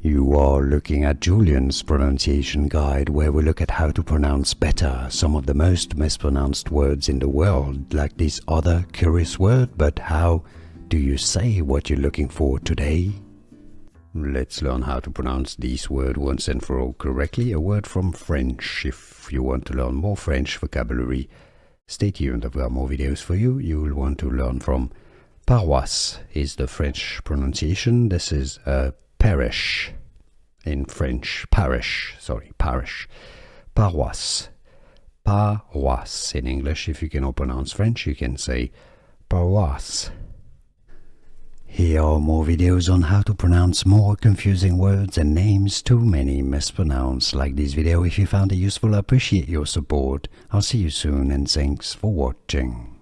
You are looking at Julian's pronunciation guide, where we look at how to pronounce better some of the most mispronounced words in the world, like this other curious word. But how do you say what you're looking for today? Let's learn how to pronounce this word once and for all correctly, a word from French. If you want to learn more French vocabulary, stay tuned, I've got more videos for you. You will want to learn from Paroisse is the French pronunciation. This is a parish in French. Parish. Paroisse. Paroisse in English. If you cannot pronounce French, you can say paroisse. Here are more videos on how to pronounce more confusing words and names too many mispronounced. Like this video if you found it useful. I appreciate your support. I'll see you soon and thanks for watching.